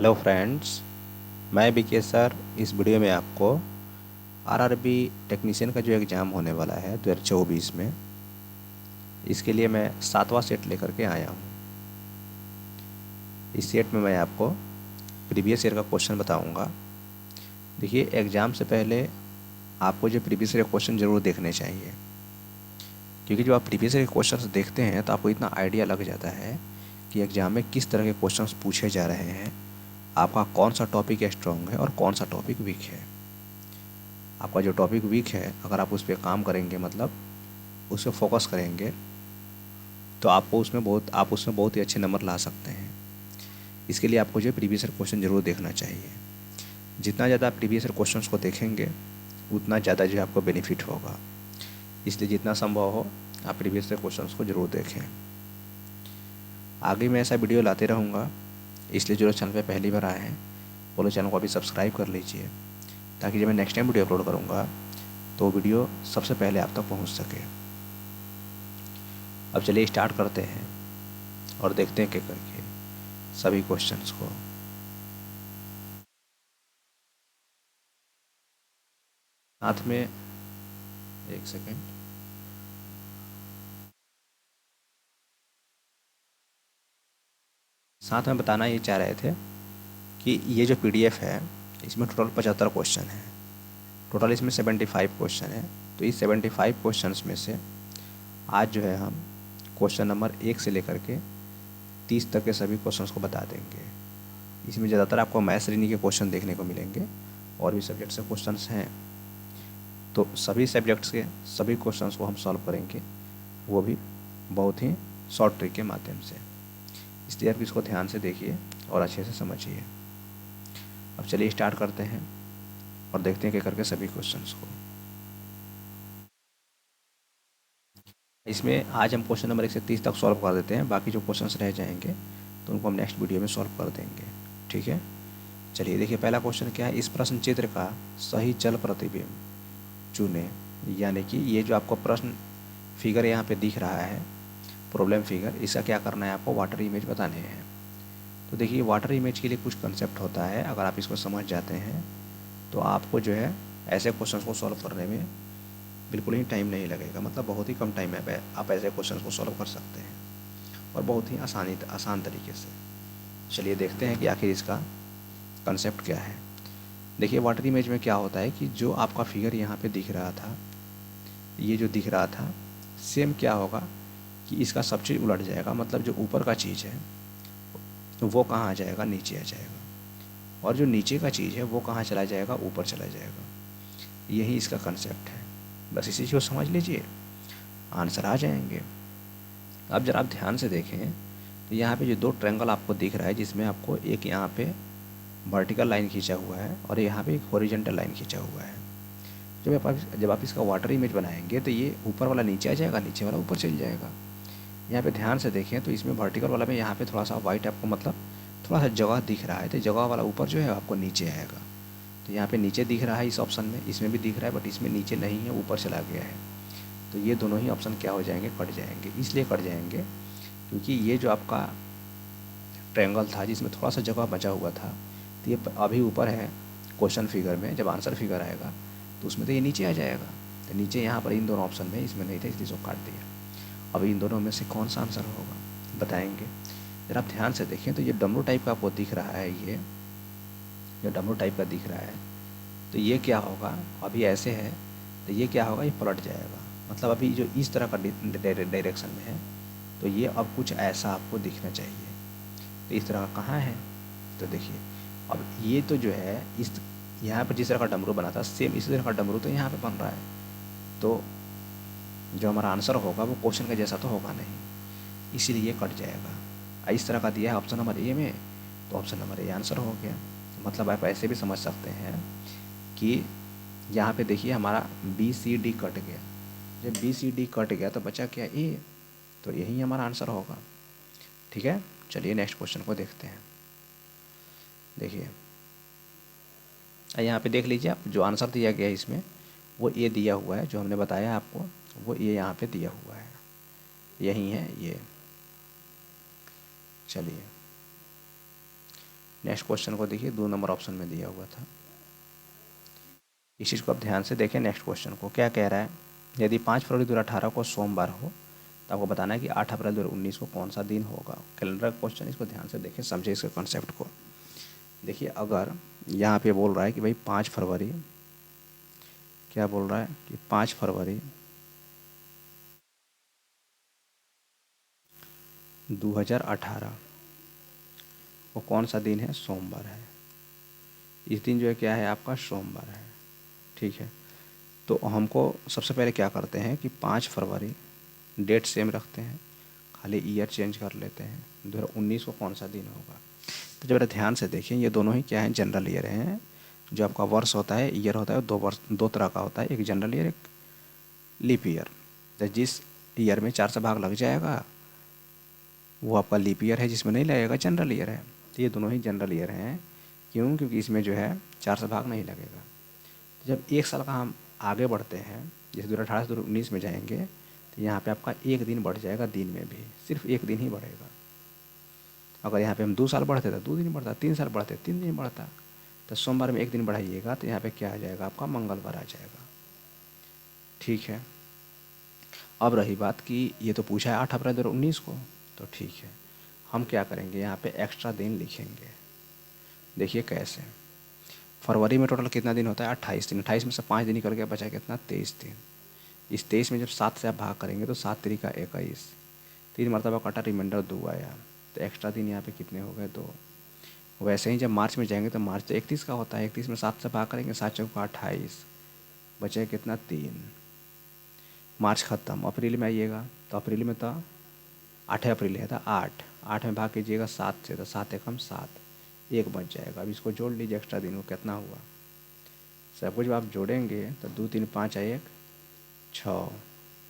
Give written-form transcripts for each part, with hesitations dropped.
Hello friends, मैं BK sir. इस video में आपको आरआरबी टेक्नीशियन का जो एग्ज़ाम होने वाला है 2024 में, इसके लिए मैं 7वां सेट लेकर के आया हूँ। इस सेट में मैं आपको प्रीवियस ईयर का क्वेश्चन बताऊँगा। देखिए, एग्ज़ाम से पहले आपको जो प्रीवियस ईयर क्वेश्चन ज़रूर देखने चाहिए, क्योंकि जब आप प्रीवियस ईयर क्वेश्चन देखते हैं तो आपको इतना आइडिया लग जाता है कि एग्ज़ाम में किस तरह के क्वेश्चन पूछे जा रहे हैं, आपका कौन सा टॉपिक स्ट्रॉन्ग है और कौन सा टॉपिक वीक है। आपका जो टॉपिक वीक है, अगर आप उस पर काम करेंगे, मतलब उस पर फोकस करेंगे, तो आप उसमें बहुत ही अच्छे नंबर ला सकते हैं। इसके लिए आपको जो प्रीवियस ईयर क्वेश्चन ज़रूर देखना चाहिए। जितना ज़्यादा आप प्रीवियस ईयर क्वेश्चंस को देखेंगे, उतना ज़्यादा जो है आपको बेनिफिट होगा। इसलिए जितना संभव हो आप प्रीवियस ईयर क्वेश्चंस को ज़रूर देखें। आगे मैं ऐसा वीडियो लाते रहूँगा, इसलिए जो लोग चैनल पर पहली बार आए हैं वो लोग चैनल को अभी सब्सक्राइब कर लीजिए, ताकि जब मैं नेक्स्ट टाइम वीडियो अपलोड करूँगा तो वीडियो सबसे पहले आप तक पहुँच सके। अब चलिए स्टार्ट करते हैं और देखते हैं क्या करके सभी क्वेश्चंस को। साथ में एक सेकेंड, साथ में बताना ये चाह रहे थे कि ये जो पीडीएफ है, इसमें टोटल 75 क्वेश्चन है। टोटल इसमें 75 क्वेश्चन है। तो इस 75 क्वेश्चंस में से आज जो है हम क्वेश्चन नंबर 1 से लेकर के 30 तक के सभी क्वेश्चंस को बता देंगे। इसमें ज़्यादातर आपको मैथ्स रीजनिंग के क्वेश्चन देखने को मिलेंगे, और भी सब्जेक्ट से क्वेश्चंस हैं। तो सभी सब्जेक्ट्स के सभी क्वेश्चंस को हम सॉल्व करेंगे, वो भी बहुत ही शॉर्ट ट्रिक के माध्यम से। इसलिए आप इसको ध्यान से देखिए और अच्छे से समझिए। अब चलिए स्टार्ट करते हैं और देखते हैं क्या करके सभी क्वेश्चंस को। इसमें आज हम क्वेश्चन नंबर 1 से 30 तक सॉल्व कर देते हैं। बाकी जो क्वेश्चंस रह जाएंगे तो उनको हम नेक्स्ट वीडियो में सॉल्व कर देंगे, ठीक है। चलिए देखिए, पहला क्वेश्चन क्या है। इस प्रश्न चित्र का सही चल प्रतिबिंब चुने। यानी कि ये जो आपको प्रश्न फिगर यहाँ पे दिख रहा है, प्रॉब्लम फिगर, इसका क्या करना है, आपको वाटर इमेज बताने हैं। तो देखिए, वाटर इमेज के लिए कुछ कंसेप्ट होता है। अगर आप इसको समझ जाते हैं तो आपको जो है ऐसे क्वेश्चंस को सॉल्व करने में बिल्कुल ही टाइम नहीं लगेगा। मतलब बहुत ही कम टाइम में आप ऐसे क्वेश्चंस को सॉल्व कर सकते हैं, और बहुत ही आसान तरीके से। चलिए देखते हैं कि आखिर इसका कंसेप्ट क्या है। देखिए, वाटर इमेज में क्या होता है कि जो आपका फिगर यहाँ पे दिख रहा था, ये जो दिख रहा था, सेम क्या होगा कि इसका सब चीज़ उलट जाएगा। मतलब जो ऊपर का चीज़ है वो कहाँ आ जाएगा, नीचे आ जाएगा, और जो नीचे का चीज़ है वो कहाँ चला जाएगा, ऊपर चला जाएगा। यही इसका कंसेप्ट है। बस इसी चीज़ को समझ लीजिए, आंसर आ जाएंगे। अब जरा आप ध्यान से देखें तो यहाँ पे जो दो ट्रायंगल आपको दिख रहा है, जिसमें आपको एक यहाँ पे वर्टिकल लाइन खींचा हुआ है और यहाँ पे एक हॉरिजॉन्टल लाइन खींचा हुआ है। जब आप इसका वाटर इमेज बनाएंगे तो ये ऊपर वाला नीचे आ जाएगा, नीचे वाला ऊपर चल जाएगा। यहाँ पे ध्यान से देखें तो इसमें वर्टिकल वाला में यहाँ पे थोड़ा सा वाइट आपको, मतलब थोड़ा सा जगह दिख रहा है, तो जगह वाला ऊपर जो है आपको नीचे आएगा। तो यहाँ पे नीचे दिख रहा है इस ऑप्शन में, इसमें भी दिख रहा है, बट इसमें नीचे नहीं है, ऊपर चला गया है। तो ये दोनों ही ऑप्शन क्या हो जाएंगे, कट जाएंगे। इसलिए कट जाएंगे क्योंकि ये जो आपका ट्रायंगल था जिसमें थोड़ा सा जगह बचा हुआ था, तो ये अभी ऊपर है क्वेश्चन फिगर में। जब आंसर फिगर आएगा तो उसमें तो ये नीचे आ जाएगा। तो नीचे यहाँ पर इन दोनों ऑप्शन में, इसमें नहीं था, इसलिए इसको काट दिया। अब इन दोनों में से कौन सा आंसर होगा बताएंगे। जब आप ध्यान से देखें तो ये डमरू टाइप का आपको दिख रहा है, ये जो डमरू टाइप का दिख रहा है, तो ये क्या होगा, अभी ऐसे है तो ये क्या होगा, ये पलट जाएगा। मतलब अभी जो इस तरह का डायरेक्शन में है, तो ये अब कुछ ऐसा आपको दिखना चाहिए। तो इस तरह का कहाँ है, तो देखिए अब ये तो जो है इस यहाँ पर जिस तरह का डमरू बना था, सेम इसी तरह का डमरू तो यहाँ पे बन रहा है। तो जो हमारा आंसर होगा वो क्वेश्चन का जैसा तो होगा नहीं, इसीलिए ये कट जाएगा। इस तरह का दिया है ऑप्शन नंबर ए में, तो ऑप्शन नंबर ए आंसर हो गया। मतलब आप ऐसे भी समझ सकते हैं कि यहाँ पे देखिए हमारा बी सी डी कट गया। जब बी सी डी कट गया तो बचा क्या, ए, तो यही हमारा आंसर होगा, ठीक है। चलिए नेक्स्ट क्वेश्चन को देखते हैं। देखिए यहाँ पे देख लीजिए आप, जो आंसर दिया गया है इसमें वो ए दिया हुआ है, जो हमने बताया आपको वो ए यहाँ पे दिया हुआ है, यही है ये। चलिए नेक्स्ट क्वेश्चन को देखिए, 2 नंबर ऑप्शन में दिया हुआ था। इस चीज़ को आप ध्यान से देखें। नेक्स्ट क्वेश्चन को क्या कह रहा है, यदि 5 फरवरी 2018 को सोमवार हो तो आपको बताना है कि 8 अप्रैल 2019 को कौन सा दिन होगा। कैलेंडर क्वेश्चन, इसको ध्यान से देखें, समझे इसके कॉन्सेप्ट को। देखिए, अगर यहाँ पे बोल रहा है कि भाई 5 फरवरी, क्या बोल रहा है कि 5 फरवरी 2018 वो कौन सा दिन है, सोमवार है। इस दिन जो है क्या है आपका, सोमवार है। ठीक है, तो हमको सबसे पहले क्या करते हैं कि 5 फरवरी डेट सेम रखते हैं, खाली ईयर चेंज कर लेते हैं, 2019 को कौन सा दिन होगा। तो जब ध्यान से देखें, ये दोनों ही क्या है, जनरल ईयर हैं। जो आपका वर्ष होता है, ईयर होता है, दो तरह का होता है, एक जनरल ईयर, एक लीप ईयर। तो जिस ईयर में 4 से भाग लग जाएगा वो आपका लीप ईयर है, जिसमें नहीं लगेगा जनरल ईयर है। तो ये दोनों ही जनरल ईयर हैं। क्यों? क्योंकि इसमें जो है 4 से भाग नहीं लगेगा। तो जब एक साल का हम आगे बढ़ते हैं, जैसे 2018 से 2019 में जाएंगे, तो यहाँ पे आपका एक दिन बढ़ जाएगा, दिन में भी सिर्फ एक दिन ही बढ़ेगा। अगर यहाँ पे हम 2 साल बढ़ते तो 2 दिन बढ़ता, 3 साल बढ़ते 3 दिन बढ़ता। तो सोमवार में एक दिन बढ़ाइएगा तो यहाँ पे क्या आ जाएगा आपका, मंगलवार आ जाएगा। ठीक है, अब रही बात कि ये तो पूछा है 8 अप्रैल 2019 को, तो ठीक है, हम क्या करेंगे, यहाँ पे एक्स्ट्रा दिन लिखेंगे। देखिए कैसे, फरवरी में टोटल कितना दिन होता है, 28 दिन। 28 में से 5 दिन निकल गया, बचा कितना, 23 दिन। इस 23 में जब 7 से आप भाग करेंगे तो 7 तरीका 21, 3 मरतबा कटा, रिमाइंडर 2 आया, तो एक्स्ट्रा दिन यहाँ पे कितने हो गए, 2। वैसे ही जब मार्च में जाएंगे तो मार्च तो 31 का होता है, 31 में 7 से भाग करेंगे, 7 चौका 28, बचे कितना, 3। मार्च ख़त्म, अप्रैल में आइएगा तो अप्रैल में तो 8 अप्रैल है, था 8 में भाग कीजिएगा 7 से, तो 7 एकम 7, 1 बच जाएगा। अब इसको जोड़ लीजिए, एक्स्ट्रा दिन को कितना हुआ, सब कुछ आप जोड़ेंगे तो 2 3 5 1 6।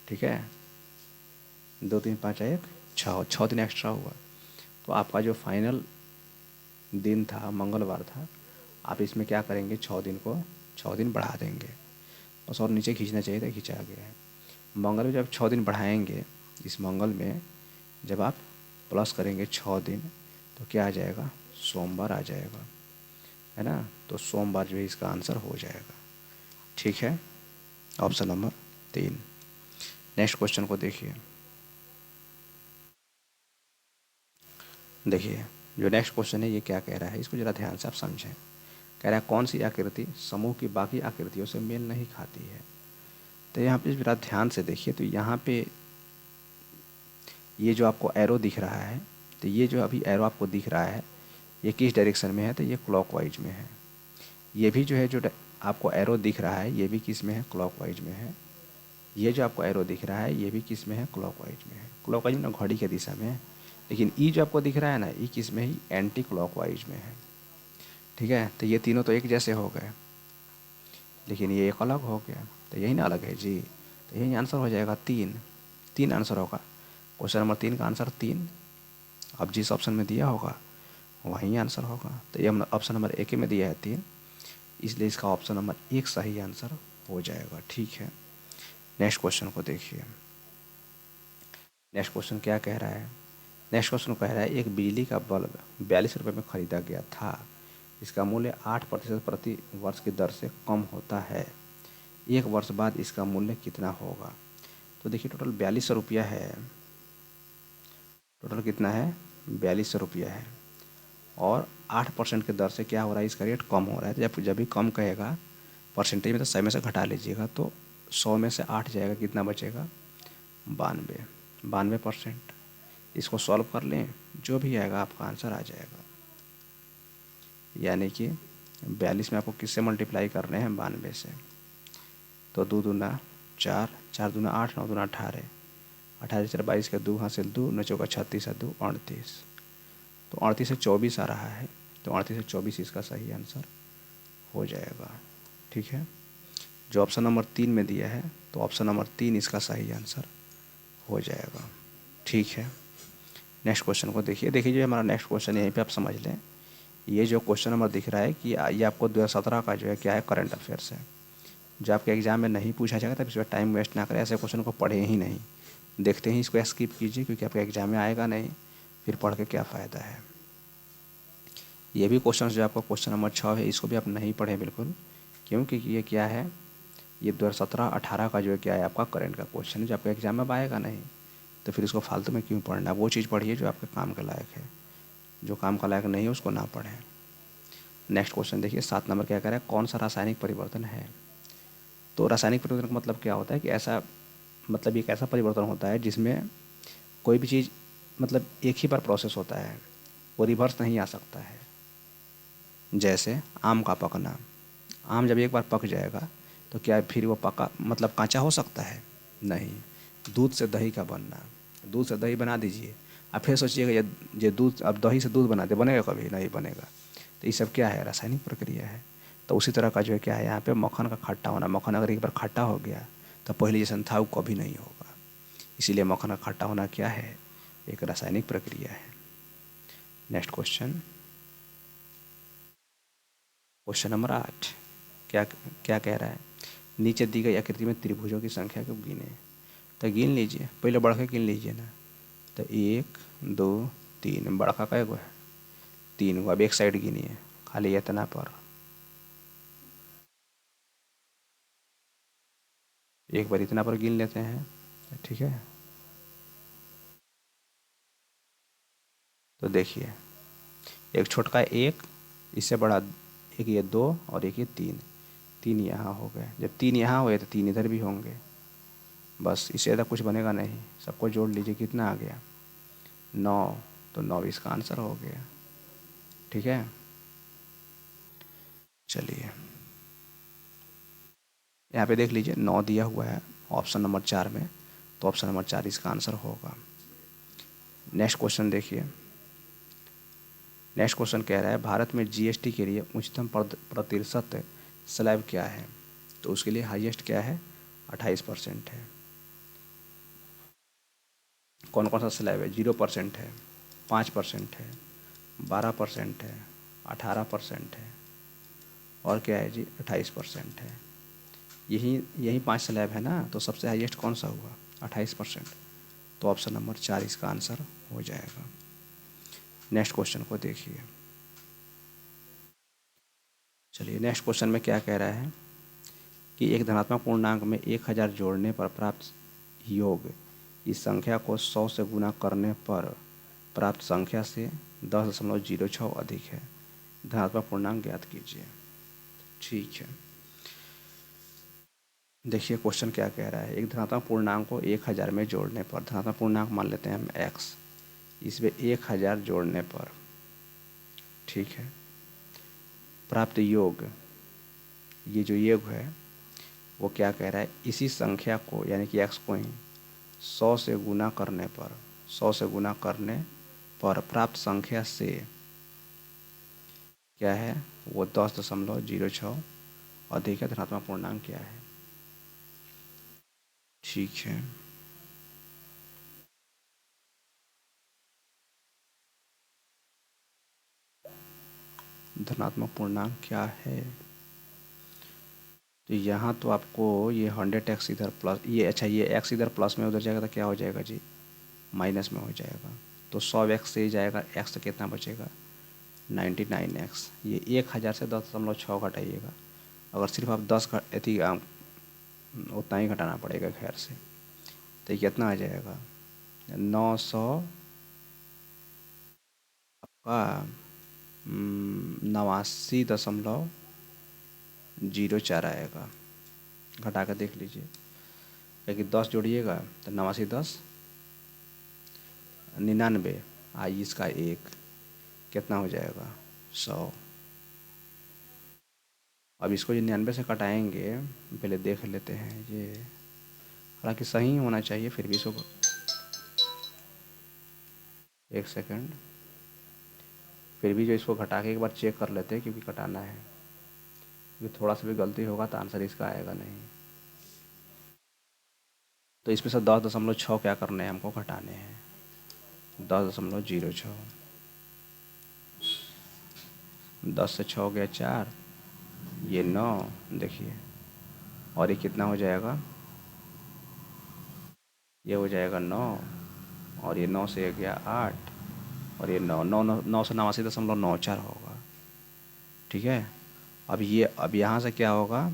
ठीक है, 2 3 5 1 6 दिन एक्स्ट्रा हुआ। तो आपका जो फाइनल दिन था, मंगलवार था, आप इसमें क्या करेंगे, 6 दिन बढ़ा देंगे, बस। और नीचे खींचना चाहिए था, खींचा गया है। मंगल में जब 6 दिन बढ़ाएंगे, इस मंगल में जब आप प्लस करेंगे 6 दिन, तो क्या आ जाएगा, सोमवार आ जाएगा, है ना। तो सोमवार जो है इसका आंसर हो जाएगा। ठीक है, ऑप्शन नंबर 3। नेक्स्ट क्वेश्चन को देखिए। देखिए, जो नेक्स्ट क्वेश्चन है ये क्या कह रहा है, इसको ज़रा ध्यान से आप समझें। कह रहा है कौन सी आकृति समूह की बाकी आकृतियों से मेल नहीं खाती है। तो यहाँ पे ज़रा ध्यान से देखिए, तो यहाँ पे ये जो आपको एरो दिख रहा है, तो ये जो अभी एरो आपको दिख रहा है, ये किस डायरेक्शन में है, तो ये क्लॉकवाइज में है। ये भी जो है, जो आपको एरो दिख रहा है, ये भी किस में है, क्लॉकवाइज में है। ये जो आपको एरो दिख रहा है, ये भी किस में है, क्लॉकवाइज में है। क्लॉकवाइज में ना, घड़ी के दिशा में है। लेकिन ई जो आपको दिख रहा है ना, ई किस में ही, एंटी क्लॉकवाइज में है। ठीक है, तो ये तीनों तो एक जैसे हो गए, लेकिन ये एक अलग हो गया, तो यही ना अलग है जी। तो यही आंसर हो जाएगा 3। 3 आंसर होगा। क्वेश्चन नंबर 3 का आंसर 3। अब जिस ऑप्शन में दिया होगा वहीं आंसर होगा। तो ये ऑप्शन नंबर 1 में दिया है 3, इसलिए इसका ऑप्शन नंबर 1 सही आंसर हो जाएगा। ठीक है, नेक्स्ट क्वेश्चन को देखिए। नेक्स्ट क्वेश्चन क्या कह रहा है, नेक्स्ट क्वेश्चन कह रहा है एक बिजली का बल्ब 42 रुपये में ख़रीदा गया था, इसका मूल्य 8% प्रति वर्ष की दर से कम होता है, 1 वर्ष बाद इसका मूल्य कितना होगा। तो देखिए, टोटल 4200 रुपया है। टोटल कितना है, 4200 रुपया है, और 8% की दर से क्या हो रहा है, इसका रेट कम हो रहा है। तो जब भी कम कहेगा परसेंटेज में, तो 100 में से घटा लीजिएगा, तो 100 में से 8 जाएगा, कितना बचेगा, 92%। इसको सॉल्व कर लें, जो भी आएगा आपका आंसर आ जाएगा। यानी कि 42 में आपको किससे मल्टीप्लाई करने हैं, 92 से। तो 2 दूना 4, 4 दूना 8, 9 दूना 18, 18 4 22 के 2 हासिल 2, 9 चौका 36 है 2 38। तो 38 से 24 आ रहा है, तो 38 से 24 इसका सही आंसर हो जाएगा। ठीक है, जो ऑप्शन नंबर 3 में दिया है, तो ऑप्शन नंबर 3 इसका सही आंसर हो जाएगा। ठीक है, नेक्स्ट क्वेश्चन को देखिए। देखिए, जो हमारा नेक्स्ट क्वेश्चन यहीं पे आप समझ लें। ये जो क्वेश्चन नंबर दिख रहा है कि ये आपको 2017 का जो है क्या है, करंट अफेयर्स है, जो आपके एग्जाम में नहीं पूछा जाएगा, तब इसमें टाइम वेस्ट ना करें, ऐसे क्वेश्चन को पढ़े ही नहीं, देखते ही इसको स्किप कीजिए, क्योंकि आपके एग्जाम में आएगा नहीं, फिर पढ़ के क्या फ़ायदा है। ये भी क्वेश्चन जो आपका क्वेश्चन नंबर 6 है, इसको भी आप नहीं पढ़े बिल्कुल, क्योंकि ये क्या है, ये 2017-18 का जो है क्या है आपका करंट का क्वेश्चन है, जो आपका एग्जाम में आएगा नहीं, तो फिर इसको फालतू में क्यों पढ़ना। वो चीज़ पढ़िए जो आपके काम के लायक है, जो काम का लायक नहीं है उसको ना पढ़ें। नेक्स्ट क्वेश्चन देखिए 7 नंबर क्या कह रहा है, कौन सा रासायनिक परिवर्तन है। तो रासायनिक परिवर्तन का मतलब क्या होता है कि ऐसा, मतलब एक ऐसा परिवर्तन होता है जिसमें कोई भी चीज़ मतलब एक ही बार प्रोसेस होता है, वो रिवर्स नहीं आ सकता है। जैसे आम का पकना, आम जब एक बार पक जाएगा तो क्या फिर वो पका मतलब कांचा हो सकता है, नहीं। दूध से दही का बनना, दूध से दही बना दीजिए, आप फिर सोचिएगा ये दूध, अब दही से दूध बना दे, बनेगा कभी नहीं बनेगा। तो ये सब क्या है, रासायनिक प्रक्रिया है। तो उसी तरह का जो है क्या है यहाँ पे मक्खन का खट्टा होना, मक्खन अगर एक बार खट्टा हो गया तो पहले जैसा था वो कभी नहीं होगा। इसीलिए मक्खन का खट्टा होना क्या है, एक रासायनिक प्रक्रिया है। नेक्स्ट क्वेश्चन, क्वेश्चन नंबर 8 क्या क्या कह रहा है, नीचे दी गई आकृति में त्रिभुजों की संख्या को गिने। तो गिन लीजिए, पहले बढ़ के गिन लीजिए ना। तो 1 2 3, बड़का का गो है 3 गो। अब एक साइड गिनिए खाली इतना पर, एक बार इतना पर गिन लेते हैं, ठीक है। तो देखिए एक छोटका 1, इससे बड़ा एक ये 2 और एक ये 3, 3 यहाँ हो गए। जब 3 यहाँ हुए तो 3 इधर भी होंगे, बस इससे ज़्यादा कुछ बनेगा नहीं। सबको जोड़ लीजिए, कितना आ गया 9, तो 9 इसका आंसर हो गया, ठीक है। चलिए यहाँ पे देख लीजिए 9 दिया हुआ है ऑप्शन नंबर 4 में, तो ऑप्शन नंबर 4 इसका आंसर होगा। नेक्स्ट क्वेश्चन देखिए, नेक्स्ट क्वेश्चन कह रहा है भारत में जीएसटी के लिए उच्चतम प्रतिशत स्लैब क्या है। तो उसके लिए हाईएस्ट क्या है, 28% है। कौन कौन सा स्लैब है, 0% है, 5% है, 12% है, 18% है, और क्या है जी 28% है। यही यही 5 स्लैब है ना, तो सबसे हाईएस्ट कौन सा हुआ, 28%। तो ऑप्शन नंबर 4 इसका आंसर हो जाएगा। नेक्स्ट क्वेश्चन को देखिए, चलिए नेक्स्ट क्वेश्चन में क्या कह रहा है कि एक धनात्मक पूर्णांक में 1000 जोड़ने पर प्राप्त योग इस संख्या को 100 से गुना करने पर प्राप्त संख्या से 10.06 अधिक है, धनात्मक पूर्णांक ज्ञात कीजिए। ठीक है, देखिए क्वेश्चन क्या कह रहा है, एक धनात्मक पूर्णांक को 1000 में जोड़ने पर, धनात्मक पूर्णांक मान लेते हैं हम x, इसमें 1000 जोड़ने पर, ठीक है, प्राप्त योग, ये जो योग है वो क्या कह रहा है, इसी संख्या को यानी कि x को ही 100 से गुना करने पर, 100 से गुना करने पर प्राप्त संख्या से क्या है वो 10.06 अधिक है, धनात्मक पूर्णांक क्या है। ठीक है, धनात्मक पूर्णांक क्या है। तो यहाँ तो आपको ये 100x इधर प्लस, ये अच्छा ये x इधर प्लस में उधर जाएगा तो क्या हो जाएगा जी, माइनस में हो जाएगा। तो 100x से ही जाएगा, x तो कितना बचेगा 99x। ये 1000 से 10.6 घटाइएगा, अगर सिर्फ आप 10 अथी उतना ही घटाना पड़ेगा खैर से, तो ये कितना आ जाएगा 900 का 89.04 आएगा। घटा कर देख लीजिए, क्योंकि 10 जोड़िएगा तो 89 99 आई इसका 1 कितना हो जाएगा 100। अब इसको जो 99 से कटाएंगे, पहले देख लेते हैं ये, हालांकि सही होना चाहिए, फिर भी इसको एक सेकंड, फिर भी जो इसको घटा के एक बार चेक कर लेते हैं, क्योंकि कटाना है, क्योंकि थोड़ा सा भी गलती होगा तो आंसर इसका आएगा नहीं। तो इसमें से 10.6 क्या करने हैं हमको, घटाने हैं, 10.06, 10 से 6 हो गया 4, ये 9, देखिए, और ये कितना हो जाएगा, ये हो जाएगा 9, और ये 9 से ये गया 8, और ये 9 9 9 9 से 89.94 होगा। ठीक है। अब यहाँ से क्या होगा,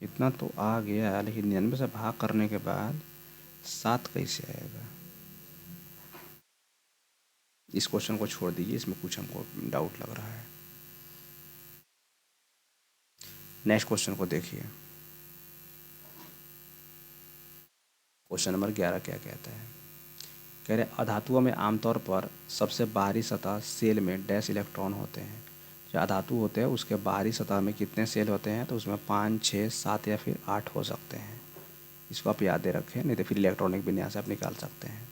इतना तो आ गया, लेकिन 99 से भाग करने के बाद 7 कैसे आएगा। इस क्वेश्चन को छोड़ दीजिए, इसमें कुछ हमको डाउट लग रहा है। नेक्स्ट क्वेश्चन को देखिए। क्वेश्चन नंबर 11 क्या कहता है, कह रहे अधातुओं में आमतौर पर सबसे बाहरी सतह सेल में डैश इलेक्ट्रॉन होते हैं। जो अधातु होते हैं उसके बाहरी सतह में कितने सेल होते हैं, तो उसमें 5, 6, 7 या फिर 8 हो सकते हैं। इसको आप याद रखें, नहीं तो फिर इलेक्ट्रॉनिक विन्यास आप निकाल सकते हैं।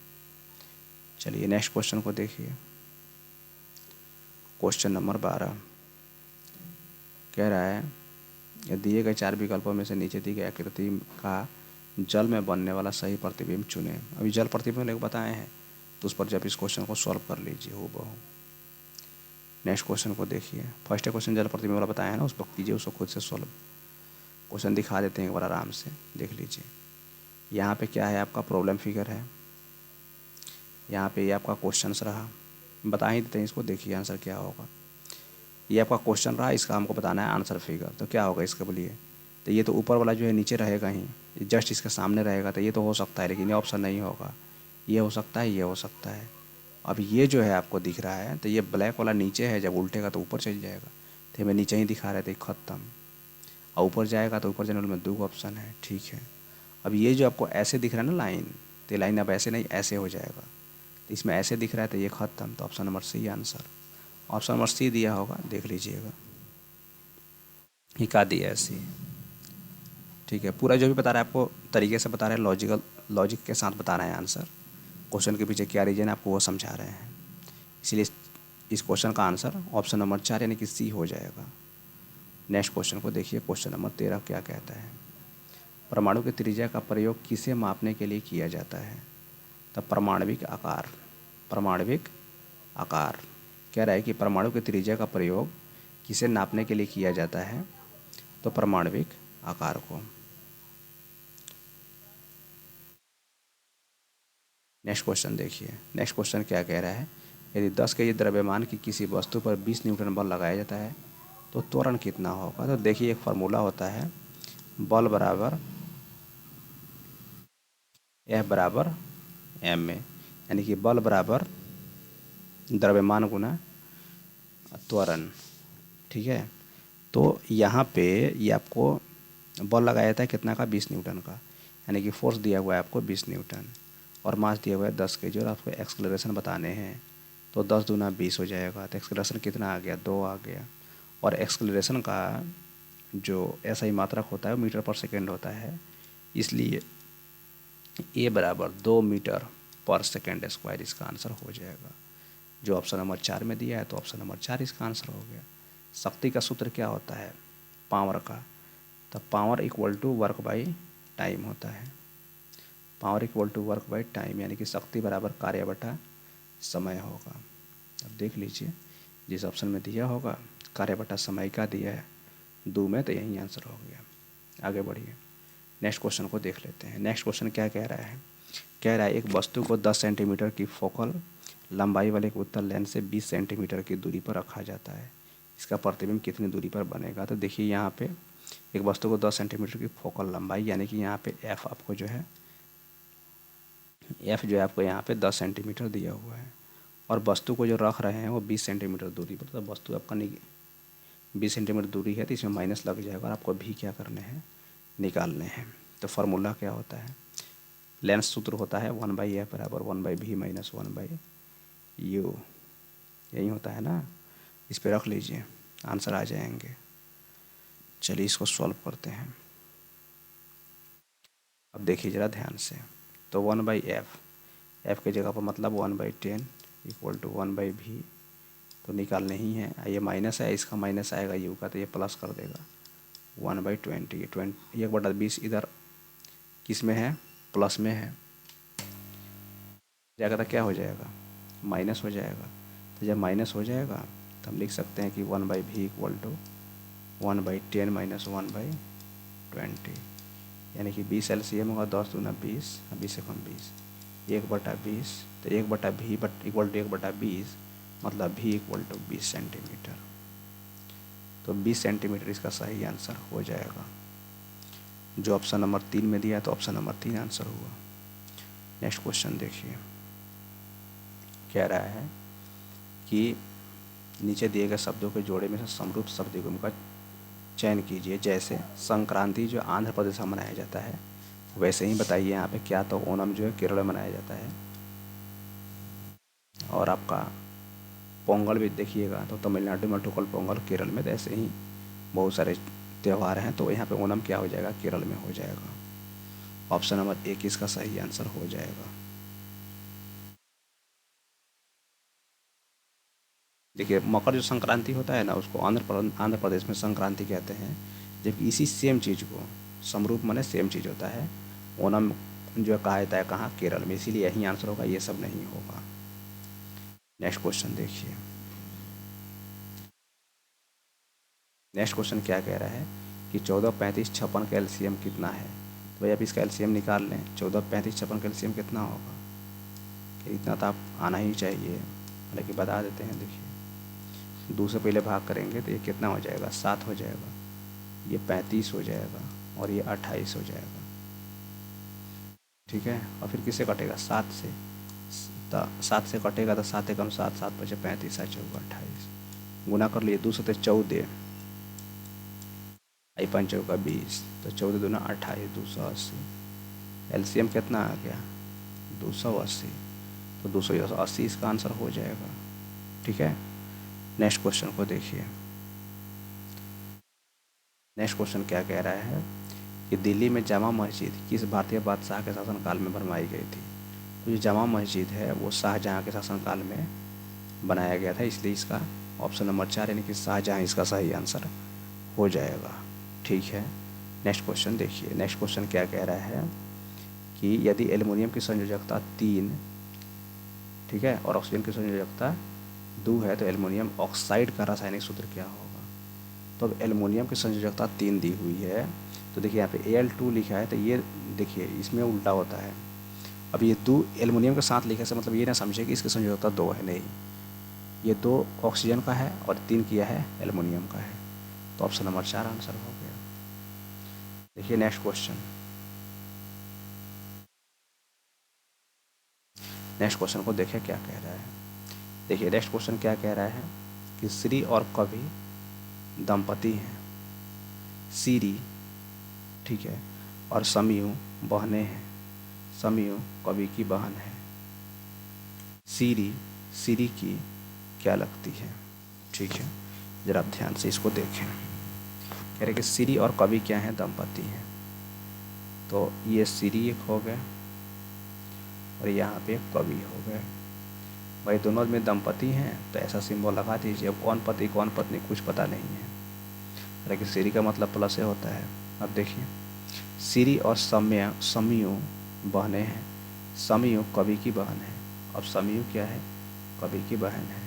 चलिए नेक्स्ट क्वेश्चन को देखिए। क्वेश्चन नंबर 12 कह रहा है दिए गए 4 विकल्पों में से नीचे दी गई आकृति का जल में बनने वाला सही प्रतिबिंब चुनें। अभी जल प्रतिबिंब लोग बताए हैं, तो उस पर जब इस क्वेश्चन को सॉल्व कर लीजिए हूबहू। नेक्स्ट क्वेश्चन को देखिए। फर्स्ट क्वेश्चन जल प्रतिबिंब वाला बताया है ना, उस पर कीजिए, उसको खुद से सॉल्व। क्वेश्चन दिखा देते हैं एक बार आराम से देख लीजिए। यहाँ पे क्या है, आपका प्रॉब्लम फिगर है। यहाँ पे ये आपका क्वेश्चन रहा, बता ही देते हैं इसको, देखिए आंसर क्या होगा। ये आपका क्वेश्चन रहा, इसका हमको बताना है आंसर फिगर। तो क्या होगा इसके बोलिए, तो ये तो ऊपर वाला जो है नीचे रहेगा ही, जस्ट इसके सामने रहेगा, तो ये तो हो सकता है, लेकिन ये ऑप्शन नहीं होगा। ये हो सकता है, ये हो सकता है। अब ये जो है आपको दिख रहा है, तो ये ब्लैक वाला नीचे है, जब उल्टेगा तो ऊपर चल जाएगा। तो हमें नीचे ही दिखा रहे थे, ख़त्म। और ऊपर जाएगा तो ऊपर जाने वाले में 2 ऑप्शन है, ठीक है। अब ये जो आपको ऐसे दिख रहा है ना लाइन, तो लाइन अब ऐसे नहीं, ऐसे हो जाएगा। तो इसमें ऐसे दिख रहा है, तो ये ख़त्म। तो option number C answer. Option number C दिया होगा, देख लीजिएगा। ये का दिया है सी, ठीक है। पूरा जो भी बता रहा है आपको तरीके से बता रहे हैं, लॉजिक के साथ बता रहे हैं आंसर। क्वेश्चन के पीछे क्या रीजन है आपको वो समझा रहे हैं, इसलिए इस क्वेश्चन का आंसर ऑप्शन नंबर 4 यानी कि सी हो जाएगा। नेक्स्ट क्वेश्चन को देखिए। क्वेश्चन नंबर 13 क्या कहता है, परमाणु की त्रिज्या का प्रयोग किसे मापने के लिए किया जाता है। तो परमाणविक आकार, परमाणविक आकार कह रहा है कि परमाणु की त्रिज्या का प्रयोग किसे नापने के लिए किया जाता है, तो परमाणविक आकार को। नेक्स्ट क्वेश्चन देखिए। नेक्स्ट क्वेश्चन क्या कह रहा है, यदि 10 केजी द्रव्यमान की किसी वस्तु पर 20 न्यूटन बल लगाया जाता है तो त्वरण कितना होगा। तो देखिए एक फार्मूला होता है, बल बराबर F बराबर m में, यानी कि बल बराबर द्रव्यमान गुना त्वरण, ठीक है। तो यहाँ पे ये आपको बल लगाया जाता है कितना का, 20 न्यूटन का, यानी कि फोर्स दिया हुआ है आपको 20 न्यूटन और मास दिया हुआ है 10 केजी, और आपको एक्सलेरेशन बताने हैं। तो 10 दूना 20 हो जाएगा। तो एक्सलेरेशन कितना आ गया, 2 आ गया। और एक्सलेरेशन का जो ऐसा ही मात्रक होता है वो मीटर पर सेकेंड होता है, इसलिए ए बराबर 2 मीटर पर सेकेंड स्क्वायर इसका आंसर हो जाएगा। जो ऑप्शन नंबर 4 में दिया है, तो ऑप्शन नंबर 4 इसका आंसर हो गया। शक्ति का सूत्र क्या होता है, पावर का, तो power equal to work by time होता है। Power equal to work by time, यानी कि शक्ति बराबर कार्य बटा समय होगा। अब देख लीजिए जिस ऑप्शन में दिया होगा कार्य बटा समय का दिया है 2 में, तो यही आंसर हो गया। आगे बढ़िए, नेक्स्ट क्वेश्चन को देख लेते हैं। नेक्स्ट क्वेश्चन क्या कह रहा है, कह रहा है एक वस्तु को 10 सेंटीमीटर की फोकल लंबाई वाले एक उत्तल लेंस से 20 सेंटीमीटर की दूरी पर रखा जाता है, इसका प्रतिबिंब कितनी दूरी पर बनेगा। तो देखिए यहाँ पे एक वस्तु को 10 सेंटीमीटर की फोकल लंबाई, यानी कि यहाँ पे एफ आपको जो है, एफ जो है आपको यहाँ पे 10 सेंटीमीटर दिया हुआ है, और वस्तु को जो रख रहे हैं वो 20 सेंटीमीटर दूरी पर। तो वस्तु आपका 20 सेंटीमीटर दूरी है, तो इसमें माइनस लग जाएगा और आपको भी क्या करने हैं, निकालने हैं। तो फार्मूला क्या होता है, लेंस सूत्र होता है 1/f बराबर 1/v माइनस 1/u, यही होता है ना। इस पर रख लीजिए, आंसर आ जाएंगे। चलिए इसको सॉल्व करते हैं। अब देखिए ज़रा ध्यान से, तो 1/f, एफ की जगह पर मतलब 1/10 इक्वल टू 1/v, तो निकालने ही है। ये माइनस है, इसका माइनस आएगा यू का, तो ये प्लस कर देगा 1/20, 1/20 इधर किस में है, प्लस में है, जाएगा तो क्या हो जाएगा, माइनस हो जाएगा। तो जब माइनस हो जाएगा तो हम लिख सकते हैं कि 1/v इक्वल टू 1/10 माइनस 1/20, यानी कि 20 एलसीएम होगा, 10 दूना 20, 20 से कम 20, 1/20, तो 1/v इक्वल टू 1/20, मतलब v इक्वल टू 20 सेंटीमीटर। तो 20 सेंटीमीटर इसका सही आंसर हो जाएगा। जो ऑप्शन नंबर 3 में दिया है तो ऑप्शन नंबर 3 आंसर हुआ। नेक्स्ट क्वेश्चन देखिए, कह रहा है कि नीचे दिए गए शब्दों के जोड़े में से समरूप शब्द युग्म का चयन कीजिए। जैसे संक्रांति जो आंध्र प्रदेश में मनाया जाता है, वैसे ही बताइए यहाँ पे क्या, तो ओणम जो है केरल में मनाया जाता है। और आपका पोंगल भी देखिएगा तो तमिलनाडु में, ठुकल पोंगल केरल में, तो ऐसे ही बहुत सारे त्यौहार हैं। तो यहाँ पे ओणम क्या हो जाएगा, केरल में हो जाएगा। ऑप्शन नंबर 1 इसका सही आंसर हो जाएगा। देखिए मकर जो संक्रांति होता है ना, उसको आंध्र प्रदेश में संक्रांति कहते हैं, जबकि इसी सेम चीज़ को समरूप माने सेम चीज़ होता है, ओणम जो कहा जाता है कहाँ, केरल में, इसीलिए यही आंसर होगा, ये सब नहीं होगा। नेक्स्ट क्वेश्चन देखिए, नेक्स्ट क्वेश्चन क्या कह रहा है कि 14, 35, 56 का एलसीएम कितना है। तो भाई आप इसका एलसीएम निकाल लें। 14, 35, 56 का एलसीएम कितना होगा, कि इतना तो आप आना ही चाहिए, हालांकि बता देते हैं। देखिए 2 से पहले भाग करेंगे तो ये कितना हो जाएगा, 7 हो जाएगा, ये 35 हो जाएगा और ये 28 हो जाएगा। ठीक है, और फिर किससे कटेगा, 7 से। 7 से कटेगा तो 7 एकम 7, 7 5 35, 7 चौका 28, गुना कर लिए 2 से 14, आई 5 चौका 20, तो 14 दूना 28, 280। एलसीएम कितना आ गया, 280, तो 280 इसका आंसर हो जाएगा। ठीक है, नेक्स्ट क्वेश्चन को देखिए। नेक्स्ट क्वेश्चन क्या कह रहा है कि दिल्ली में जामा मस्जिद किस भारतीय बादशाह के शासनकाल में बनवाई गई थी। तो ये जामा मस्जिद है वो शाहजहाँ के शासनकाल में बनाया गया था, इसलिए इसका ऑप्शन नंबर 4 यानी कि शाहजहाँ इसका सही आंसर हो जाएगा। ठीक है, नेक्स्ट क्वेश्चन देखिए। नेक्स्ट क्वेश्चन क्या कह रहा है कि यदि एल्युमिनियम की संयोजकता 3, ठीक है, और ऑक्सीजन की संयोजकता 2 है, तो एल्युमिनियम ऑक्साइड का रासायनिक सूत्र क्या होगा। तो अब एल्युमिनियम की संयोजकता 3 दी हुई है, तो देखिए यहाँ पे Al2 लिखा है, तो ये देखिए इसमें उल्टा होता है। अब ये 2 एल्युमिनियम के साथ लिखे से मतलब ये ना समझे कि इसकी संयोजकता 2 है, नहीं, ये 2 ऑक्सीजन का है और 3 किया है एल्युमिनियम का है। तो ऑप्शन नंबर 4 आंसर हो गया। देखिए नेक्स्ट क्वेश्चन, नेक्स्ट क्वेश्चन को देखिए क्या कह रहा है। देखिए नेक्स्ट क्वेश्चन क्या कह रहा है कि श्री और कवि दंपति हैं। सीरी, ठीक है, और समयू बहनें हैं। समयू कवि की बहन है। सीरी, सीरी की क्या लगती है। ठीक है, जरा आप ध्यान से इसको देखें। कह रहे कि सीरी और कवि क्या हैं, दंपति हैं। तो ये सीरी एक हो गए और यहाँ पे कवि हो गए। भाई दोनों में दंपति हैं तो ऐसा सिंबल लगा दीजिए। अब कौन पति कौन पत्नी कुछ पता नहीं है, लेकिन सीरी का मतलब प्लस से होता है। अब देखिए सीरी और समयू बहनें हैं। समयू कवि की बहन है। अब समयू क्या है, कवि की बहन है।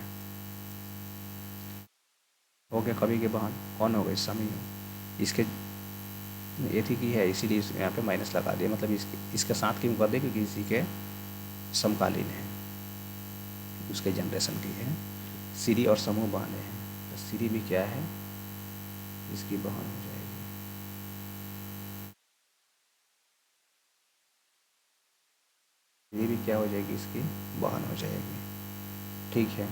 हो गया कवि की बहन, कौन हो गई, समयू। इसके एथी की है, इसीलिए यहाँ पे माइनस लगा दिया, मतलब इसके साथ क्यों कर दे, क्योंकि इसी के समकालीन है, उसके जनरेशन की है। सीरी और समूह बहनें हैं, तो सीरी भी क्या है, इसकी बहन हो जाएगी। सीरी भी क्या हो जाएगी, इसकी बहन हो जाएगी। ठीक है,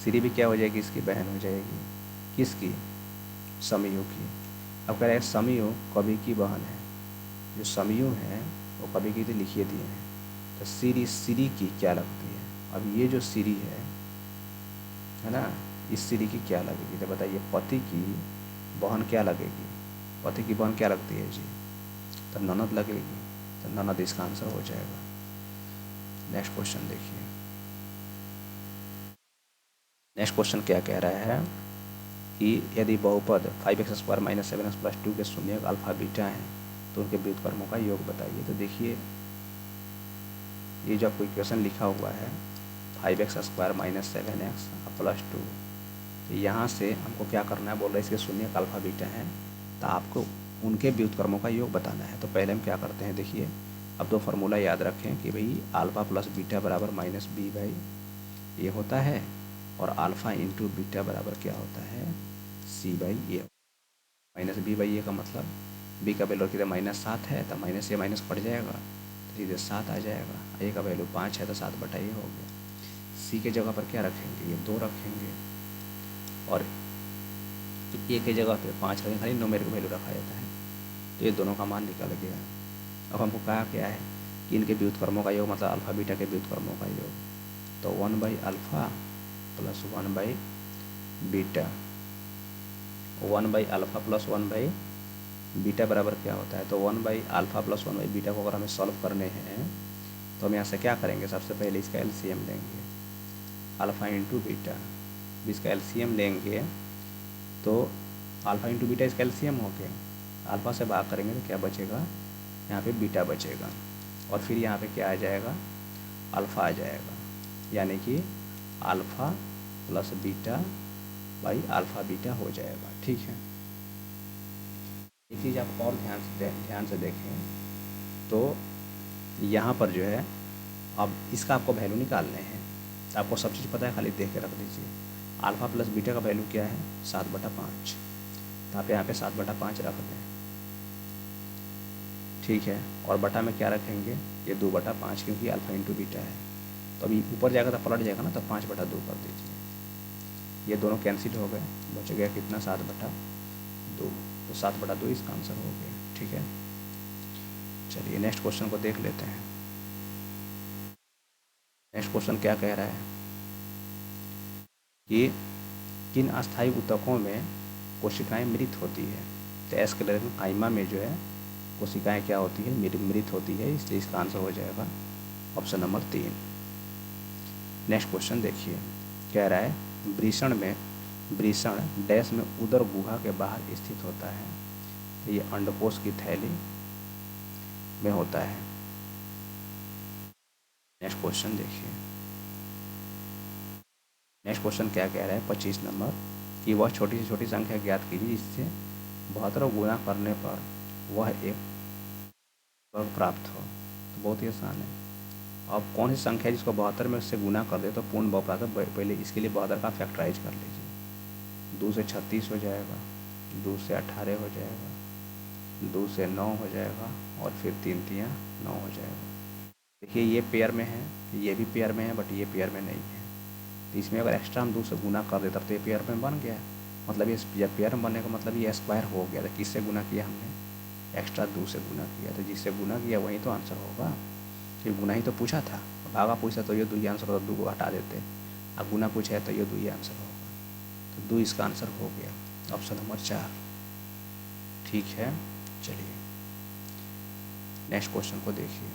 सीरी भी क्या हो जाएगी, इसकी बहन हो जाएगी। किसकी, समयू की। अब कह रहे हैं समयू कवि की बहन है। जो समयू है वो कवि की लिखिए दिए हैं, तो सीरी, सीरी की क्या लगती है। अब ये जो सीरी है ना, इस सीरी की क्या लगेगी, तो बताइए पति की बहन क्या लगेगी। पति की बहन क्या लगती है जी, तो ननद लगेगी, तो ननद इसका आंसर हो जाएगा। नेक्स्ट क्वेश्चन देखिए। नेक्स्ट क्वेश्चन क्या कह रहा है कि यदि बहुपद 5x² - 7x + 2 के शून्यक अल्फा बीटा हैं तो उनके व्युत्क्रमों का योग बताइए। तो देखिए ये जो आपको इक्वेशन लिखा हुआ है 5x² - 7x + 2, तो यहाँ से हमको क्या करना है, बोल रहे हैं इसके शून्यक अल्फा बीटा हैं, तो आपको उनके व्युत्क्रमों का योग बताना है। तो पहले हम क्या करते हैं, देखिए अब तो फार्मूला याद रखें कि भाई अल्फ़ा प्लस बीटा बराबर माइनस बी बाई ए होता है, और अल्फ़ा इंटू बीटा बराबर क्या होता है, C by A. Minus B by A का मतलब बी का वैल्यू कितना -7 है, तो माइनस ए माइनस कट जाएगा तो सीधे 7 आ जाएगा। ए का वैल्यू 5 है तो 7 बटा ए हो गया। सी के जगह पर क्या रखेंगे, ये 2 रखेंगे, और ए के जगह पे 5 रखेंगे, खाली न्यूमेरिक वैल्यू रखा जाता है। तो ये दोनों का मान निकल गया। अब हमको कहा क्या है कि इनके व्युत्क्रमों का योग मतलब अल्फ़ा बीटा के व्युत्क्रमों का योग, तो 1/अल्फ़ा प्लस 1/बीटा, 1/अल्फ़ा प्लस 1/बीटा बराबर क्या होता है, तो 1/अल्फ़ा प्लस 1/बीटा को अगर हमें सॉल्व करने हैं तो हम यहाँ से क्या करेंगे, सबसे पहले इसका एलसीएम लेंगे, अल्फ़ा इंटू बीटा। इसका एलसीएम लेंगे तो अल्फ़ा इंटू बीटा इसका एलसीएम हो गया, अल्फ़ा से भाग करेंगे तो क्या बचेगा, यहाँ पे बीटा बचेगा, और फिर यहाँ पे क्या आ जाएगा, अल्फ़ा आ जाएगा, यानी कि alpha plus beta by alpha beta हो जाएगा। ठीक है, एक चीज़ आप और ध्यान से देखें तो यहाँ पर जो है अब इसका आपको वैल्यू निकालने हैं, तो आपको सब चीज़ पता है, खाली देख के रख दीजिए। अल्फ़ा प्लस बीटा का वैल्यू क्या है, 7/5, तो आप यहाँ पे 7/5 रख दें। ठीक है, और बटा में क्या रखेंगे, ये 2/5, क्योंकि अल्फ़ा इंटू बीटा है, तो अभी ऊपर जाएगा तो पलट जाएगा ना, तो 5/2 कर दीजिए। ये दोनों कैंसिल हो गए, बच गया कितना, 7/2, तो 7/2 इसका आंसर हो गया। ठीक है, चलिए नेक्स्ट क्वेश्चन को देख लेते हैं। नेक्स्ट क्वेश्चन क्या कह रहा है कि किन अस्थायी ऊतकों में कोशिकाएं मृत होती है, तो एस्क्लेरेनकाइमा में जो है कोशिकाएं क्या होती है, मृत होती है, इसलिए इसका आंसर हो जाएगा ऑप्शन नंबर 3। नेक्स्ट क्वेश्चन देखिए, कह रहा है वृषण डैश में उदर गुहा के बाहर स्थित होता है, तो ये अंडकोश की थैली में होता है। नेक्स्ट क्वेश्चन देखिए, नेक्स्ट क्वेश्चन क्या कह रहा है 25 नंबर, कि वह छोटी से छोटी संख्या ज्ञात कीजिए जिससे 72 गुणा करने पर वह एक वर्ग प्राप्त हो। तो बहुत ही आसान है। अब कौन सी संख्या जिसको 72 में से गुना कर दे तो पूर्ण बहु प्राप्त हो, पहले इसके लिए 72 का फैक्टराइज कर लीजिए। 2 से 36 हो जाएगा, 2 से 18 हो जाएगा, 2 से 9 हो जाएगा, और फिर 3 3 9 हो जाएगा। देखिए ये पेयर में है, ये भी पेयर में है, बट ये पेयर में नहीं है, तो इसमें अगर एक्स्ट्रा हम 2 से गुना कर देते तो ये पेयर में बन गया, मतलब ये पेयर में बनने का मतलब ये स्क्वायर हो गया। तो किससे गुना किया हमने, एक्स्ट्रा 2 से गुना किया, तो जिससे गुना किया वही तो आंसर होगा, कि गुना ही तो पूछा था। भागा पूछा तो ये 2 ही आंसर होगा, 2 को हटा देते, अब गुना पूछा है तो ये 2 ही आंसर होगा, तो 2 इसका आंसर हो गया, ऑप्शन नंबर 4। ठीक है, चलिए नेक्स्ट क्वेश्चन को देखिए।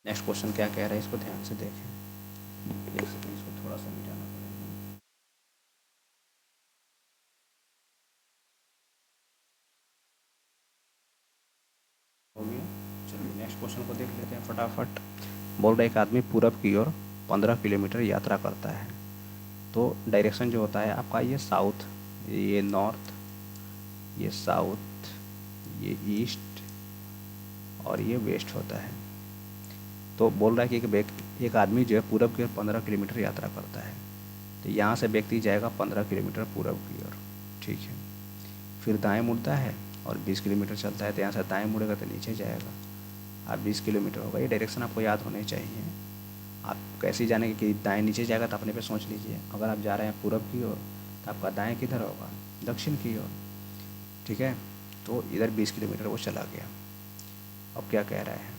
नेक्स्ट क्वेश्चन क्या कह रहा है, इसको ध्यान से देखें। एक सेकंड, इसको थोड़ा सा मिटाना पड़ेगा। हो गया, चलिए नेक्स्ट क्वेश्चन को देख लेते हैं फटाफट। बोल रहा है एक आदमी पूरब की ओर 15 किलोमीटर यात्रा करता है, तो डायरेक्शन जो होता है आपका, ये साउथ, ये नॉर्थ, ये साउथ, ये ईस्ट, और ये वेस्ट होता है। तो बोल रहा है कि एक आदमी जो है पूरब की ओर 15 किलोमीटर यात्रा करता है, तो यहाँ से व्यक्ति जाएगा 15 किलोमीटर पूरब की ओर। ठीक है, फिर दाएं मुड़ता है और 20 किलोमीटर चलता है, तो यहाँ से दाएं मुड़ेगा तो नीचे जाएगा, आप 20 किलोमीटर होगा। ये डायरेक्शन आपको याद होने चाहिए। आप कैसे जानेंगे कि दाएं नीचे जाएगा, तो अपने पे सोच लीजिए। अगर आप जा रहे हैं पूरब की ओर तो आपका दाएं किधर होगा, दक्षिण की ओर। ठीक है, तो इधर 20 किलोमीटर वो चला गया। अब क्या कह रहा है,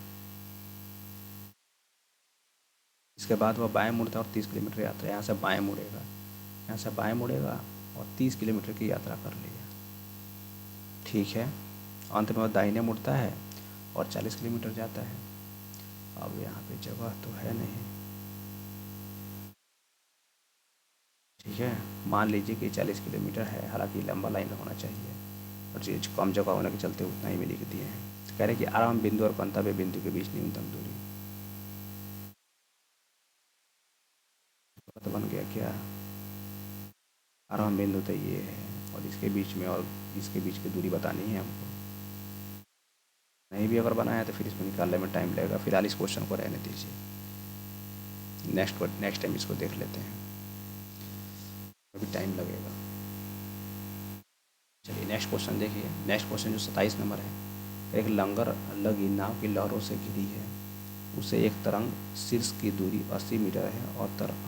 इसके बाद वह बाएं मुड़ता है और 30 किलोमीटर यात्रा, यहाँ से बाएं मुड़ेगा, यहाँ से बाएं मुड़ेगा और 30 किलोमीटर की यात्रा कर लिया। ठीक है, अंत में वह दाहिने मुड़ता है और 40 किलोमीटर जाता है। अब यहाँ पे जगह तो है नहीं। ठीक है, मान लीजिए कि 40 किलोमीटर है, हालांकि लंबा लाइन होना चाहिए, और चीज़ कम जगह होने के चलते उतना ही में लिख दिए हैं। तो कह रहे हैं कि आरंभ बिंदु और गंतव्य बिंदु के बीच न्यूनतम दूरी, तो बन गया क्या, आरंभ बिंदु तो ये है, और इसके बीच में और इसके बीच की दूरी बतानी है हमको। नहीं भी अगर बनाया तो फिर इसको निकालने में टाइम लगेगा। फिलहाल इस क्वेश्चन को रहने दीजिए, नेक्स्ट टाइम इसको देख लेते हैं, अभी टाइम लगेगा। चलिए नेक्स्ट क्वेश्चन देखिए। नेक्स्ट क्वेश्चन जो 27 नंबर है, एक लंगर लगी नाव की लहरों से घिरी है, उसे एक तरंग शीर्ष की दूरी 80 मीटर है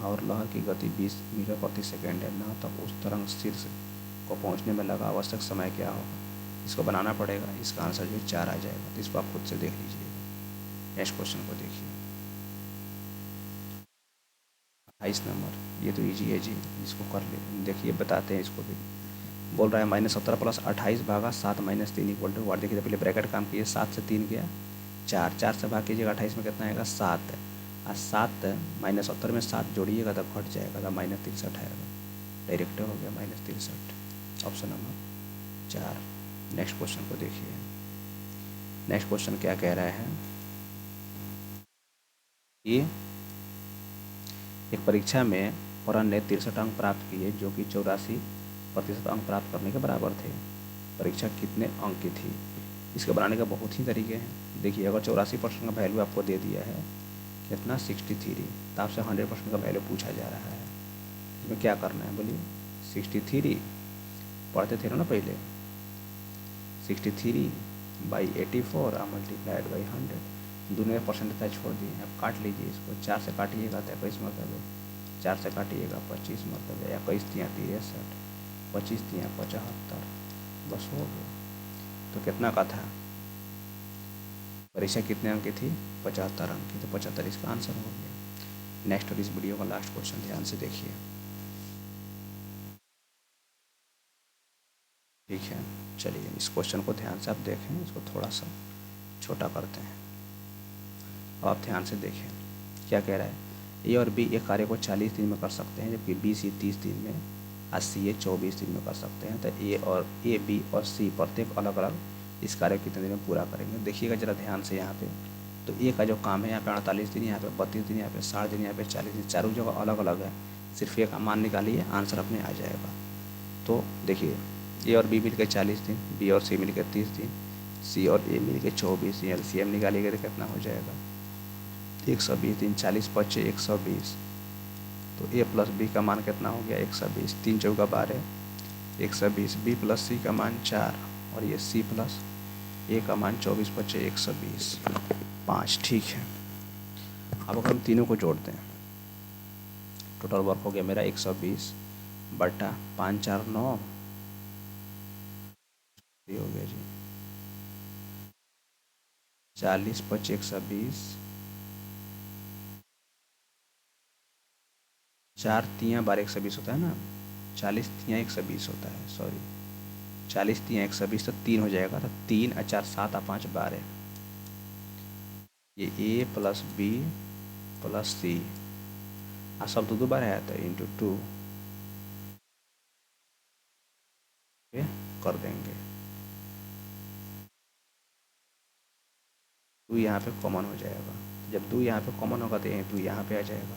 और लहर की गति 20 मीटर प्रति सेकेंड है। नाव तक उस तरंग शीर्ष को पहुंचने में लगा आवश्यक समय क्या होगा? इसको बनाना पड़ेगा। इसका आंसर जो 4 आ जाएगा, तो इसको आप खुद से देख लीजिएगा। नेक्स्ट क्वेश्चन को देखिए, 28 नंबर। ये तो ईजी है जी, इसको कर ले। देखिए बताते हैं इसको भी। बोल रहा है -17 + 28 भागा 7 - 3 = 1। देखिए पहले ब्रैकेट काम किए, 7 से 3 गया 4, 4 से भाग कीजिएगा 28 में कितना आएगा 7, और 7 -70 में 7 जोड़िएगा तो घट जाएगा, तो -63 आएगा। डायरेक्ट हो गया -63, ऑप्शन नंबर 4। नेक्स्ट क्वेश्चन को देखिए। नेक्स्ट क्वेश्चन क्या कह रहा है कि एक परीक्षा में परण ने 63 अंक प्राप्त किए जो कि 84% अंक प्राप्त करने के बराबर थे। परीक्षा कितने अंक की थी? इसके बनाने का बहुत ही तरीके हैं। देखिए अगर 84% का वैल्यू आपको दे दिया है कितना 63, तो आपसे 100% का वैल्यू पूछा जा रहा है। इसमें क्या करना है बोलिए? 63 पढ़ते थे ना पहले, 63/84 मल्टीप्लाइड बाई 100। दोनों में परसेंटेज छोड़ दिए, अब काट लीजिए इसको। 4 से काटिएगा तो 21 मरतबे, 4 से काटिएगा 25 मरतबे, 21 × 63, 25 × 75, बस हो गया। तो कितना का था? परीक्षा कितने अंक की थी? 75 अंक की, तो 75 इसका आंसर हो गया। नेक्स्ट और इस वीडियो का लास्ट क्वेश्चन ध्यान से देखिए, ठीक है। चलिए इस क्वेश्चन को ध्यान से आप देखें, इसको थोड़ा सा छोटा करते हैं। अब आप ध्यान से देखें क्या कह रहा है। ए और बी एक कार्य को 40 दिन में कर सकते हैं, जबकि बी सी 30 दिन में और सी ए 24 दिन में कर सकते हैं। तो ए बी और सी प्रत्येक अलग अलग इस कार्य को कितने दिन में पूरा करेंगे? देखिएगा जरा ध्यान से यहाँ पे। तो ए का जो काम है यहाँ पे 48 दिन, यहाँ पे 32 दिन, यहाँ पे 60 दिन, यहाँ पे 40 दिन, चारों जगह अलग अलग है। सिर्फ एक मान निकालिए, आंसर अपने आ जाएगा। तो देखिए ए और बी मिल के 40 दिन, बी और सी मिल के 30 दिन, सी और ए मिल के 24 दिन। LCM निकालिएगा तो कितना हो जाएगा? 120 दिन, 40 × 5 = 120। तो ए प्लस बी का मान कितना हो गया? 120। 3 × 4 = 12, 120। बी प्लस सी का मान 4, और ये सी प्लस ए का मान 24 × 5 = 120, 5। ठीक है। अब अगर हम तीनों को जोड़ते हैं, टोटल वर्क हो गया मेरा 120 बटा 5 × 4 = 9, ये हो गया जी 40 × 5 = 120, 4 × 3 = 12, 120 होता है ना, 40 × 3 = 120 होता है, सॉरी 40 × 3 = 120, तो 3 हो जाएगा। तो 3 और 4 7 और 5 12, ये ए प्लस बी प्लस सी, और सब दो बार है तो × 2 कर देंगे। 2 यहाँ पे कॉमन हो जाएगा। जब 2 यहाँ पे कॉमन होगा तो 2 यहाँ पे आ जाएगा,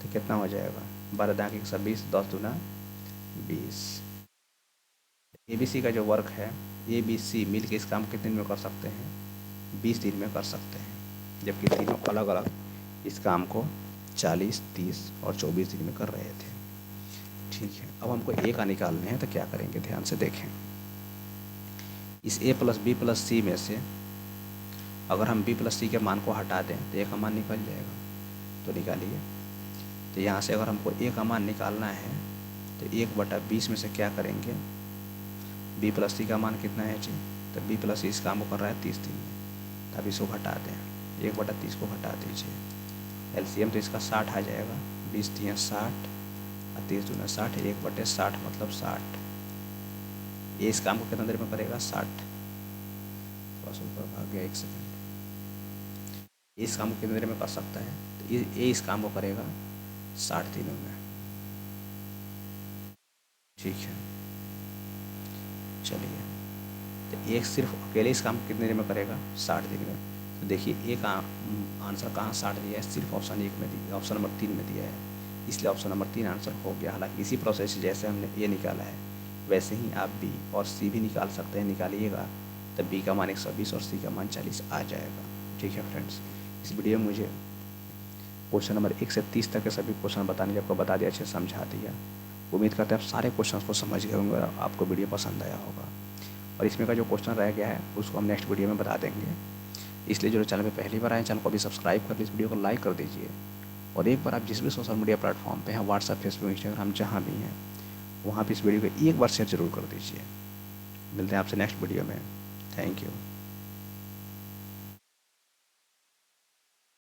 तो कितना हो जाएगा? 12 × 120, 10 × 2 = 20। ए बी सी का जो वर्क है, ए बी सी मिल के इस काम कितने दिन में कर सकते हैं? 20 दिन में कर सकते हैं, जबकि तीनों अलग अलग इस काम को 40, 30 और 24 दिन में कर रहे थे। ठीक है। अब हमको ए का निकालने हैं, तो क्या करेंगे ध्यान से देखें। इस ए प्लस बी प्लस सी में से अगर हम बी प्लस सी के मान को हटा दें तो ए का मान निकल जाएगा, तो निकालिए। तो यहाँ से अगर हमको ए का मान निकालना है तो 1/20 में से क्या करेंगे? बी प्लस सी का मान कितना है जी? तो बी प्लस सी इस काम को कर रहा है 30 दिन में, तब इसको घटा दें, 1/30 को हटा दीजिए। LCM तो इसका 60 आ जाएगा, 20 × 3 = 60 और 30 × 2 = 60, 1/60 मतलब 60। ये इस काम को कितना देर में करेगा? 60। बस ऊपर भाग गया 1 सेकेंड। इस काम को कितनी देर में कर सकता है? तो ये इस काम को करेगा 60 दिनों में। ठीक है। चलिए, तो एक सिर्फ अकेले इस काम को कितनी देर में करेगा? 60 दिन में। तो देखिए ए का आंसर कहाँ 60 दिया है? सिर्फ ऑप्शन 1 में दिया, ऑप्शन नंबर 3 में दिया है, इसलिए ऑप्शन नंबर 3 आंसर हो गया। हालांकि इसी प्रोसेस से जैसे हमने ए निकाला है वैसे ही आप बी और सी भी निकाल सकते हैं, निकालिएगा तब बी का मान 120 और सी का मान 40 आ जाएगा। ठीक है फ्रेंड्स, इस वीडियो में मुझे क्वेश्चन नंबर 1 से 30 तक के सभी क्वेश्चन बताने के आपको बता दिया, अच्छे से समझा दिया। उम्मीद करते हैं आप सारे क्वेश्चन को समझ गए होंगे और आपको वीडियो पसंद आया होगा। और इसमें का जो क्वेश्चन रह गया है उसको हम नेक्स्ट वीडियो में बता देंगे। इसलिए जो चैनल पे पहली बार आए चैनल को भी सब्सक्राइब कर लीजिए, इस वीडियो को लाइक कर दीजिए। और एक बार आप जिस भी सोशल मीडिया प्लेटफॉर्म पे हैं, व्हाट्सएप, फेसबुक, इंस्टाग्राम, जहाँ भी हैं, वहाँ पे इस वीडियो को एक बार शेयर जरूर कर दीजिए। मिलते हैं आपसे नेक्स्ट वीडियो में। Thank you.